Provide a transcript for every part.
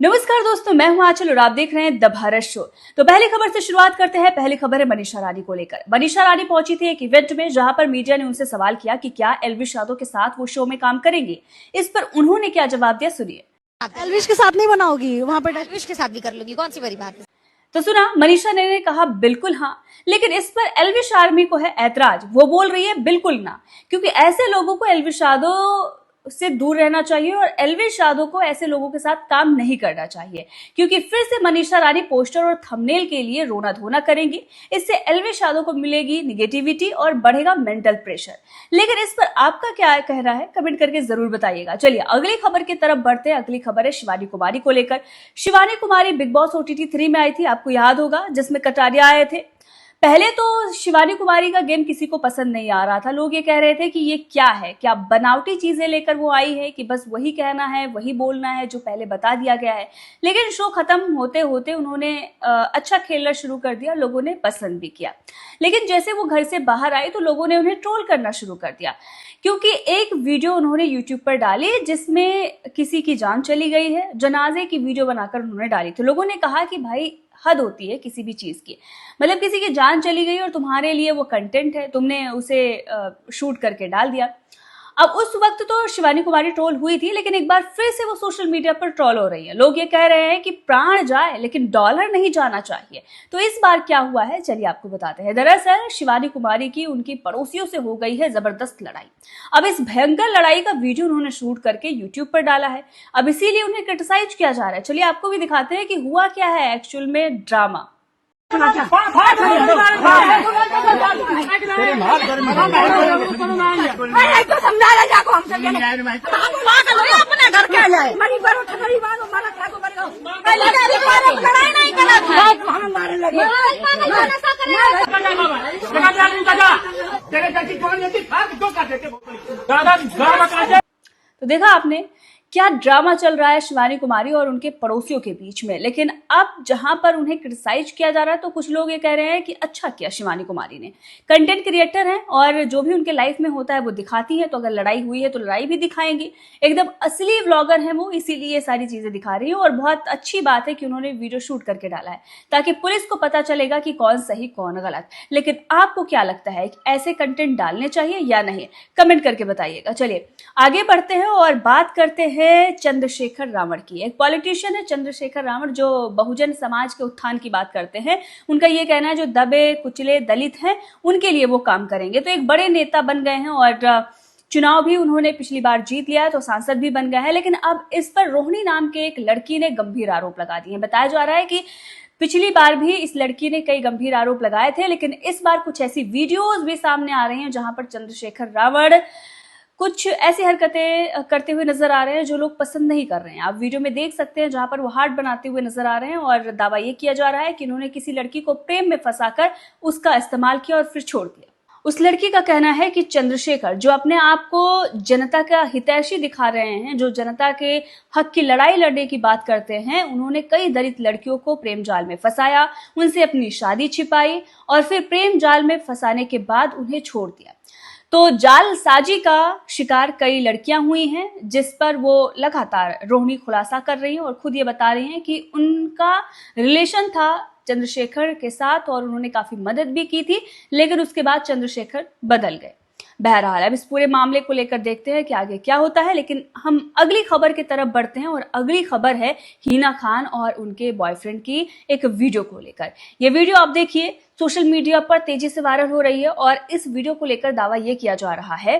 नमस्कार दोस्तों, मैं हूं आंचल और आप देख रहे हैं द भारत शो। तो पहली खबर से शुरुआत करते हैं। पहली खबर है मनीषा रानी को लेकर। मनीषा रानी पहुंची थी एक इवेंट में, जहां पर मीडिया ने उनसे सवाल किया कि क्या एल्विश यादव के साथ वो शो में काम करेंगे। इस पर उन्होंने क्या जवाब दिया, सुनिए। एल्विश के साथ नहीं बनाओगी वहाँ पर? एल्विश के साथ भी कर लूंगी, कौन सी बड़ी बात है। तो सुना, मनीषा ने कहा बिल्कुल हाँ, लेकिन इस पर एल्विश आर्मी को है ऐतराज। वो बोल रही है बिल्कुल ना, क्योंकि ऐसे लोगों को एल्विश यादव से दूर रहना चाहिए और एल्विश यादव को ऐसे लोगों के साथ काम नहीं करना चाहिए, क्योंकि फिर से मनीषा रानी पोस्टर और थंबनेल के लिए रोना धोना करेंगी। इससे एल्विश यादव को मिलेगी निगेटिविटी और बढ़ेगा मेंटल प्रेशर। लेकिन इस पर आपका क्या कहना है, कमेंट करके जरूर बताइएगा। चलिए अगली खबर की तरफ बढ़ते हैं। अगली खबर है शिवानी कुमारी को लेकर। Shivani Kumari big boss OTT 3 में आई थी, आपको याद होगा, जिसमें कटारिया आए थे। पहले तो शिवानी कुमारी का गेम किसी को पसंद नहीं आ रहा था। लोग ये कह रहे थे कि ये क्या है, क्या बनावटी चीजें लेकर वो आई है कि बस वही कहना है, वही बोलना है जो पहले बता दिया गया है। लेकिन शो खत्म होते होते उन्होंने अच्छा खेलना शुरू कर दिया, लोगों ने पसंद भी किया। लेकिन जैसे वो घर से बाहर आई तो लोगों ने उन्हें ट्रोल करना शुरू कर दिया, क्योंकि एक वीडियो उन्होंने यूट्यूब पर डाली जिसमें किसी की जान चली गई है। जनाजे की वीडियो बनाकर उन्होंने डाली। तो लोगों ने कहा कि भाई हद होती है किसी भी चीज की, मतलब किसी की जान चली गई और तुम्हारे लिए वो कंटेंट है, तुमने उसे शूट करके डाल दिया। अब उस वक्त तो शिवानी कुमारी ट्रोल हुई थी, लेकिन एक बार फिर से वो सोशल मीडिया पर ट्रोल हो रही है। लोग ये कह रहे हैं कि प्राण जाए लेकिन डॉलर नहीं जाना चाहिए। तो इस बार क्या हुआ है, चलिए आपको बताते हैं। दरअसल शिवानी कुमारी की उनकी पड़ोसियों से हो गई है जबरदस्त लड़ाई। अब इस भयंकर लड़ाई का वीडियो उन्होंने शूट करके यूट्यूब पर डाला है। अब इसीलिए उन्हें क्रिटिसाइज किया जा रहा है। चलिए आपको भी दिखाते हैं कि हुआ क्या है एक्चुअल में ड्रामा। तो देखा आपने क्या ड्रामा चल रहा है शिवानी कुमारी और उनके पड़ोसियों के बीच में। लेकिन अब जहां पर उन्हें क्रिटिसाइज किया जा रहा है तो कुछ लोग ये कह रहे हैं कि अच्छा किया शिवानी कुमारी ने। कंटेंट क्रिएटर हैं और जो भी उनके लाइफ में होता है वो दिखाती है, तो अगर लड़ाई हुई है तो लड़ाई भी दिखाएंगी। एकदम असली व्लॉगर है वो, इसीलिए ये सारी चीजें दिखा रही है। और बहुत अच्छी बात है कि उन्होंने वीडियो शूट करके डाला है, ताकि पुलिस को पता चलेगा कि कौन सही कौन गलत। लेकिन आपको क्या लगता है कि ऐसे कंटेंट डालने चाहिए या नहीं, कमेंट करके बताइएगा। चलिए आगे बढ़ते हैं और बात करते हैं चंद्रशेखर रावण की। एक पॉलिटिशियन है चंद्रशेखर रावण, जो बहुजन समाज के उत्थान की बात करते हैं। उनका ये कहना है जो दबे कुचले दलित हैं उनके लिए वो काम करेंगे। तो एक बड़े नेता बन गए हैं और चुनाव भी उन्होंने पिछली बार जीत लिया है, तो सांसद भी बन गए हैं। लेकिन अब इस पर रोहिणी नाम के एक लड़की ने गंभीर आरोप लगा दिए हैं। बताया जा रहा है कि पिछली बार भी इस लड़की ने कई गंभीर आरोप लगाए थे, लेकिन इस बार कुछ ऐसी वीडियोज भी सामने आ रही हैं जहां पर चंद्रशेखर रावण कुछ ऐसी हरकतें करते हुए नजर आ रहे हैं जो लोग पसंद नहीं कर रहे हैं। आप वीडियो में देख सकते हैं जहां पर वो हार्ट बनाते हुए नजर आ रहे हैं और दावा ये किया जा रहा है कि उन्होंने किसी लड़की को प्रेम में फंसाकर उसका इस्तेमाल किया और फिर छोड़ दिया। उस लड़की का कहना है कि चंद्रशेखर, जो अपने आप को जनता का हितैषी दिखा रहे हैं, जो जनता के हक की लड़ाई लड़ने की बात करते हैं, उन्होंने कई दलित लड़कियों को प्रेम जाल में फंसाया, उनसे अपनी शादी छिपाई और फिर प्रेम जाल में फंसाने के बाद उन्हें छोड़ दिया। तो जालसाजी का शिकार कई लड़कियां हुई हैं, जिस पर वो लगातार रोहिणी खुलासा कर रही हैं और खुद ये बता रही हैं कि उनका रिलेशन था चंद्रशेखर के साथ और उन्होंने काफी मदद भी की थी, लेकिन उसके बाद चंद्रशेखर बदल गए। बहरहाल अब इस पूरे मामले को लेकर देखते हैं कि आगे क्या होता है। लेकिन हम अगली खबर की तरफ बढ़ते हैं और अगली खबर है हिना खान और उनके बॉयफ्रेंड की एक वीडियो को लेकर। ये वीडियो आप देखिए, सोशल मीडिया पर तेजी से वायरल हो रही है और इस वीडियो को लेकर दावा यह किया जा रहा है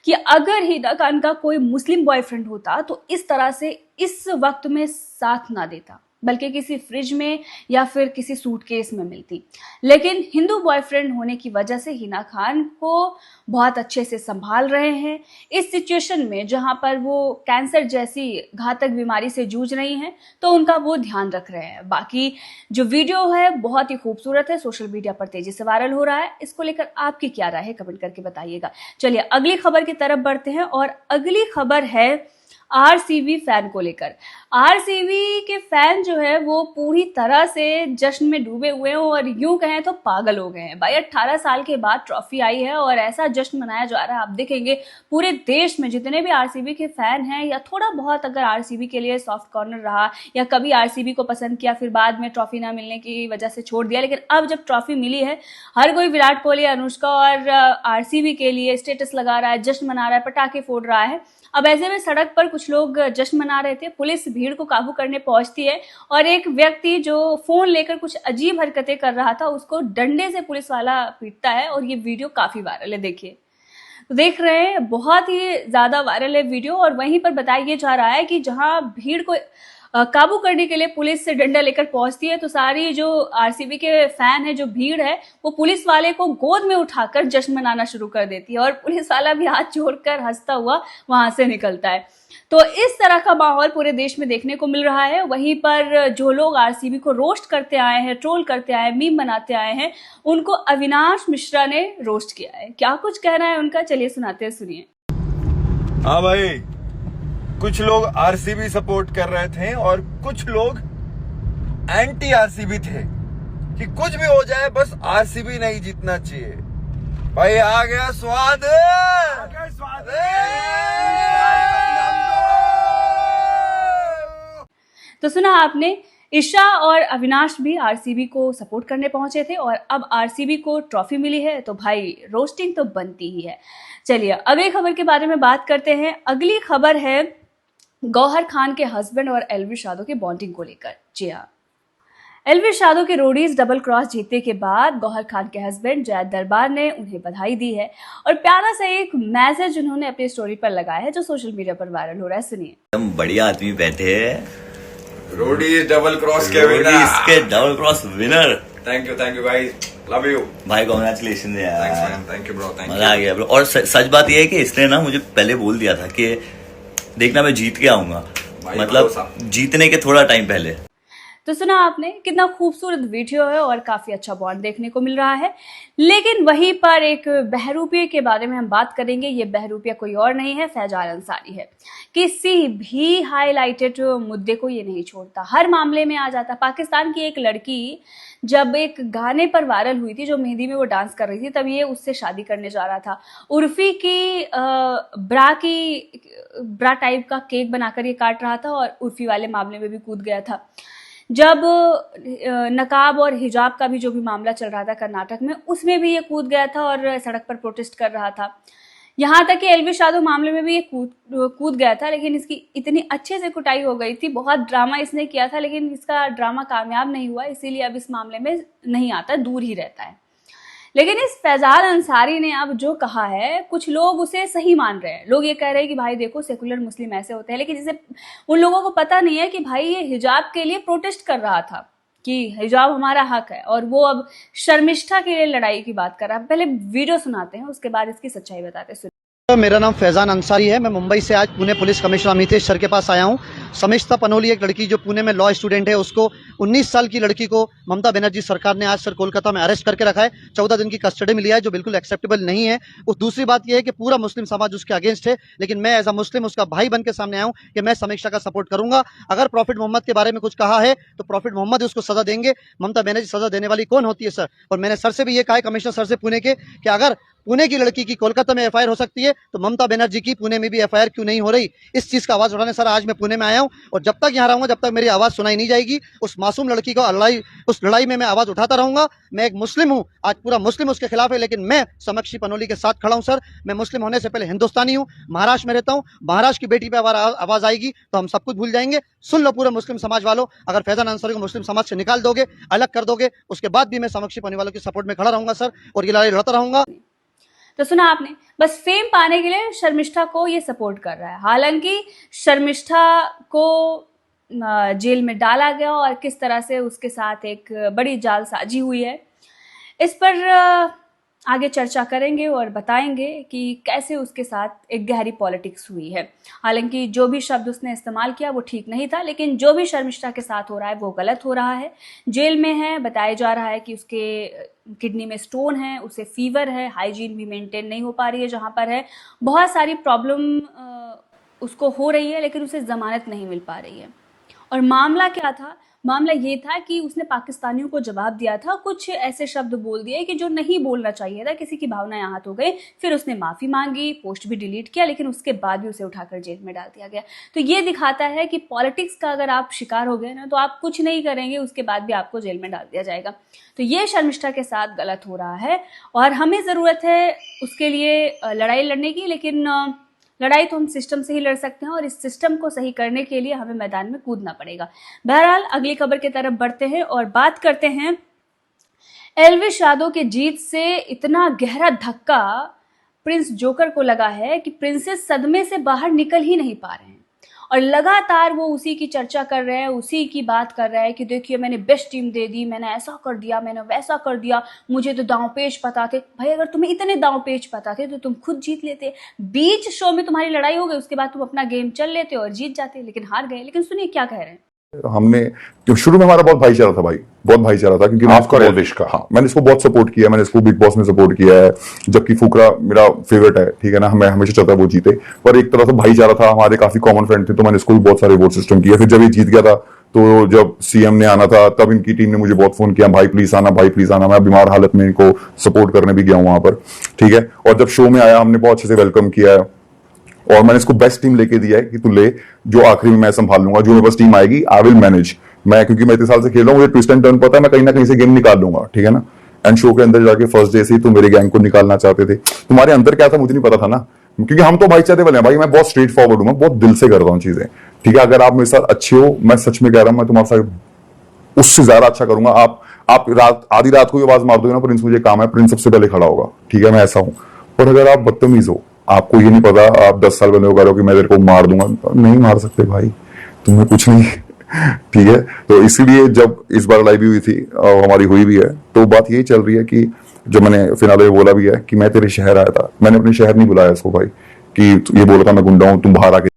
कि अगर हिना खान का कोई मुस्लिम बॉयफ्रेंड होता तो इस तरह से इस वक्त में साथ ना देता, बल्कि किसी फ्रिज में या फिर किसी सूटकेस में मिलती। लेकिन हिंदू बॉयफ्रेंड होने की वजह से हिना खान को बहुत अच्छे से संभाल रहे हैं इस सिचुएशन में, जहां पर वो कैंसर जैसी घातक बीमारी से जूझ रही हैं, तो उनका वो ध्यान रख रहे हैं। बाकी जो वीडियो है बहुत ही खूबसूरत है, सोशल मीडिया पर तेजी से वायरल हो रहा है। इसको लेकर आपकी क्या राय है, कमेंट करके बताइएगा। चलिए अगली खबर की तरफ बढ़ते हैं और अगली खबर है आरसीबी फैन को लेकर। आरसीबी के फैन जो है वो पूरी तरह से जश्न में डूबे हुए हैं और यूं कहें तो पागल हो गए हैं। भाई 18 साल के बाद ट्रॉफी आई है और ऐसा जश्न मनाया जा रहा है। आप देखेंगे पूरे देश में जितने भी आरसीबी के फैन हैं या थोड़ा बहुत अगर आरसीबी के लिए सॉफ्ट कॉर्नर रहा या कभी आरसीबी को पसंद किया फिर बाद में ट्रॉफी ना मिलने की वजह से छोड़ दिया, लेकिन अब जब ट्रॉफी मिली है हर कोई विराट कोहली, अनुष्का और आरसीबी के लिए स्टेटस लगा रहा है, जश्न मना रहा है, पटाखे फोड़ रहा है। अब ऐसे में सड़क पर कुछ लोग जश्न मना रहे थे, पुलिस भीड़ को काबू करने पहुंचती है और एक व्यक्ति जो फोन लेकर कुछ अजीब हरकतें कर रहा था उसको डंडे से पुलिस वाला पीटता है और ये वीडियो काफी वायरल है। देखिए, तो देख रहे हैं बहुत ही ज्यादा वायरल है वीडियो और वहीं पर बताया जा रहा है कि जहां भीड़ को काबू करने के लिए पुलिस से डंडा लेकर पहुंचती है तो सारी जो आरसीबी के फैन है, जो भीड़ है, वो पुलिस वाले को गोद में उठाकर जश्न मनाना शुरू कर देती है और पुलिस वाला भी हाथ जोड़कर हंसता हुआ वहां से निकलता है। तो इस तरह का माहौल पूरे देश में देखने को मिल रहा है। वहीं पर जो लोग आरसीबी को रोस्ट करते आए हैं, ट्रोल करते आए हैं, मीम बनाते आए हैं, उनको अविनाश मिश्रा ने रोस्ट किया है। क्या कुछ कहना है उनका, चलिए सुनाते हैं, सुनिए। हाँ भाई, कुछ लोग आरसीबी सपोर्ट कर रहे थे और कुछ लोग एंटी आरसीबी थे कि कुछ भी हो जाए बस आरसीबी नहीं जीतना चाहिए। भाई आ गया स्वाद, तो सुना आपने, ईशा और अविनाश भी आरसीबी को सपोर्ट करने पहुंचे थे और अब आरसीबी को ट्रॉफी मिली है तो भाई रोस्टिंग तो बनती ही है। चलिए अगली खबर के बारे में बात करते हैं। अगली खबर है गौहर खान के हस्बैंड और एलविश यादव की बॉन्डिंग को लेकर। जी हाँ, एलविश यादव के रोडीज डबल क्रॉस जीतने के बाद गौहर खान के हस्बैंड जैद दरबार ने उन्हें बधाई दी है और प्यारा सा एक मैसेज उन्होंने अपनी स्टोरी पर लगाया है जो सोशल मीडिया पर वायरल हो रहा है। सुनिए। एकदम बढ़िया आदमी बैठे हैं, रोडी डबल क्रॉस के इसके double cross winner. Thank you भाई, लव यू भाई, कॉन्ग्रेचुलेशन यार, थैंक यू ब्रो, थैंक मजा आ गया ब्रो। और सच बात यह है कि इसने ना मुझे पहले बोल दिया था कि देखना मैं जीत के आऊंगा, मतलब जीतने के थोड़ा टाइम पहले। तो सुना आपने, कितना खूबसूरत वीडियो है और काफी अच्छा बॉन्ड देखने को मिल रहा है। लेकिन वहीं पर एक बहरूपिये के बारे में हम बात करेंगे। ये बहरूपिया कोई और नहीं है, फैजान अंसारी है। किसी भी हाईलाइटेड मुद्दे को ये नहीं छोड़ता, हर मामले में आ जाता। पाकिस्तान की एक लड़की जब एक गाने पर वायरल हुई थी, जो मेहंदी में वो डांस कर रही थी, तब ये उससे शादी करने जा रहा था। उर्फी की ब्रा टाइप का केक बनाकर ये काट रहा था और उर्फी वाले मामले में भी कूद गया था। जब नकाब और हिजाब का भी जो भी मामला चल रहा था कर्नाटक में, उसमें भी ये कूद गया था और सड़क पर प्रोटेस्ट कर रहा था। यहाँ तक कि एलविश यादव मामले में भी ये कूद गया था, लेकिन इसकी इतनी अच्छे से कुटाई हो गई थी, बहुत ड्रामा इसने किया था, लेकिन इसका ड्रामा कामयाब नहीं हुआ, इसीलिए अब इस मामले में नहीं आता, दूर ही रहता है। लेकिन इस फैजान अंसारी ने अब जो कहा है, कुछ लोग उसे सही मान रहे हैं। लोग ये कह रहे हैं कि भाई देखो सेकुलर मुस्लिम ऐसे होते हैं, लेकिन जैसे उन लोगों को पता नहीं है कि भाई ये हिजाब के लिए प्रोटेस्ट कर रहा था कि हिजाब हमारा हक है और वो अब शर्मिष्ठा के लिए लड़ाई की बात कर रहा है। पहले वीडियो सुनाते हैं, उसके बाद इसकी सच्चाई बताते हैं। मेरा नाम फैजान अंसारी है। मैं मुंबई से आज Pune police commissioner Amitesh sir के पास आया हूं। समिष्ता पनोली एक लड़की जो पुणे में लॉ स्टूडेंट है, उसको 19 साल की लड़की को ममता बनर्जी सरकार ने आज सर कोलकाता में अरेस्ट करके रखा है, 14 दिन की कस्टडी में लिया है, जो बिल्कुल एक्सेप्टेबल नहीं है। और दूसरी बात यह है कि पूरा मुस्लिम समाज उसके अगेंस्ट है, लेकिन मैं एज अ मुस्लिम उसका भाई बन के सामने आया हूं कि मैं समीक्षा का सपोर्ट करूंगा। अगर प्रॉफिट मोहम्मद के बारे में कुछ कहा है तो प्रॉफिट मोहम्मद उसको सजा देंगे, ममता बनर्जी सजा देने वाली कौन होती है सर। और मैंने सर से भी ये कहा है, कमिश्नर सर से पुणे के, कि अगर पुणे की लड़की की कोलकाता में एफआईआर हो सकती है तो ममता बनर्जी की पुणे में भी एफआईआर क्यों नहीं हो रही। इस चीज का आवाज उठाने सर आज मैं पुणे में आया हूं और जब तक यहां रहूंगा, जब तक मेरी आवाज सुनाई नहीं जाएगी, उस मासूम लड़की को उस लड़ाई में मैं आवाज उठाता रहूंगा। मैं एक मुस्लिम हूं, आज पूरा मुस्लिम उसके खिलाफ है, लेकिन मैं समक्षी पनोली के साथ खड़ा हूं सर। मैं मुस्लिम होने से पहले हिंदुस्तानी हूं, महाराष्ट्र में रहता हूं। महाराष्ट्र की बेटी पे आवाज आएगी तो हम सब कुछ भूल जाएंगे। सुन लो पूरे मुस्लिम समाज वालों, अगर फैजान अंसारी को मुस्लिम समाज से निकाल दोगे, अलग कर दोगे, उसके बाद भी मैं समक्षी पनोली वालों के सपोर्ट में खड़ा रहूंगा सर और ये लड़ाई लड़ता रहूंगा। तो सुना आपने, बस फेम पाने के लिए शर्मिष्ठा को ये सपोर्ट कर रहा है। हालांकि शर्मिष्ठा को जेल में डाला गया और किस तरह से उसके साथ एक बड़ी जालसाजी हुई है, इस पर आगे चर्चा करेंगे और बताएंगे कि कैसे उसके साथ एक गहरी पॉलिटिक्स हुई है। हालांकि जो भी शब्द उसने इस्तेमाल किया वो ठीक नहीं था, लेकिन जो भी शर्मिष्ठा के साथ हो रहा है वो गलत हो रहा है। जेल में है, बताया जा रहा है कि उसके किडनी में स्टोन है, उसे फीवर है, हाइजीन भी मेंटेन नहीं हो पा रही है जहां पर है, बहुत सारी प्रॉब्लम उसको हो रही है, लेकिन उसे जमानत नहीं मिल पा रही है। और मामला क्या था? मामला ये था कि उसने पाकिस्तानियों को जवाब दिया था, कुछ ऐसे शब्द बोल दिए कि जो नहीं बोलना चाहिए था, किसी की भावनाएं आहत हो गई। फिर उसने माफ़ी मांगी, पोस्ट भी डिलीट किया, लेकिन उसके बाद भी उसे उठाकर जेल में डाल दिया गया। तो ये दिखाता है कि पॉलिटिक्स का अगर आप शिकार हो गए ना, तो आप कुछ नहीं करेंगे, उसके बाद भी आपको जेल में डाल दिया जाएगा। तो ये शर्मिष्ठा के साथ गलत हो रहा है और हमें ज़रूरत है उसके लिए लड़ाई लड़ने की, लेकिन लड़ाई तो हम सिस्टम से ही लड़ सकते हैं और इस सिस्टम को सही करने के लिए हमें मैदान में कूदना पड़ेगा। बहरहाल अगली खबर की तरफ बढ़ते हैं और बात करते हैं एल्विश यादव के जीत से इतना गहरा धक्का प्रिंस जोकर को लगा है कि प्रिंसेस सदमे से बाहर निकल ही नहीं पा रहे हैं और लगातार वो उसी की चर्चा कर रहे हैं, उसी की बात कर रहे हैं कि देखिए मैंने बेस्ट टीम दे दी, मैंने ऐसा कर दिया, मैंने वैसा कर दिया, मुझे तो दांव पेच पता थे। भाई अगर तुम्हें इतने दांव पेच पता थे तो तुम खुद जीत लेते। बीच शो में तुम्हारी लड़ाई हो गई, उसके बाद तुम अपना गेम चल लेते और जीत जाते, लेकिन हार गए। लेकिन सुनिए क्या कह रहे हैं। हमने शुरू में हमारा बहुत भाईचारा था भाई, बहुत भाईचारा था, क्योंकि आपका और एल्विश का। हाँ, मैंने इसको बहुत सपोर्ट किया, मैंने इसको बिग बॉस में सपोर्ट किया है, जबकि फुकरा मेरा फेवरेट है, ठीक है ना, मैं हमेशा चाहता वो जीते, पर एक तरह से भाईचारा था, हमारे काफी कॉमन फ्रेंड थे, तो मैंने इसको भी बहुत सारे वोट सिस्टम किया। फिर जब ये जीत गया था, तो जब सीएम ने आना था, तब इनकी टीम ने मुझे बहुत फोन किया, भाई प्लीज आना, भाई प्लीज आना। मैं बीमार हालत में इनको सपोर्ट करने भी गया हूं वहां पर, ठीक है। और जब शो में आया, हमने बहुत अच्छे से वेलकम किया है और मैंने इसको बेस्ट टीम लेके दिया है कि तू ले, जो आखिरी में मैं संभाल लूंगा, जो मेरे पास टीम आएगी आई विल मैनेज। मैं क्योंकि मैं इतने साल से खेल रहा हूँ, मुझे ट्विस्ट एंड टर्न पता है, मैं कहीं ना कहीं से गेम निकाल लूंगा, ठीक है ना। एंड शो के अंदर जाके फर्स्ट डे से ही तो मेरे गैंग को निकालना चाहते थे। तुम्हारे अंदर क्या था मुझे नहीं पता था ना, क्योंकि हम तो भाईचारे वाले हैं भाई। मैं बहुत स्ट्रेट फॉरवर्ड हूँ, मैं बहुत दिल से करता हूँ चीजें, ठीक है। अगर आप मेरे साथ अच्छे हो, मैं सच में कह रहा हूँ, मैं तुम्हारे साथ उससे ज्यादा अच्छा करूंगा। आप रात आधी रात को भी आवाज मार दोगे ना, प्रिंस मुझे काम है, प्रिंस सबसे पहले खड़ा होगा, ठीक है, मैं ऐसा हूं। और अगर आप बदतमीज हो, आपको ये नहीं पता, आप 10 साल पहले हो रहे हो कि मैं तेरे को मार दूंगा, नहीं मार सकते भाई, तुम्हें कुछ नहीं, ठीक है। तो इसीलिए जब इस बार लड़ाई भी हुई थी और हमारी हुई भी है, तो बात यही चल रही है कि जो मैंने फिनाले में बोला भी है कि मैं तेरे शहर आया था, मैंने अपने शहर नहीं बुलाया इसको भाई, कि ये बोला था मैं गुंडा हूं, तुम बाहर आके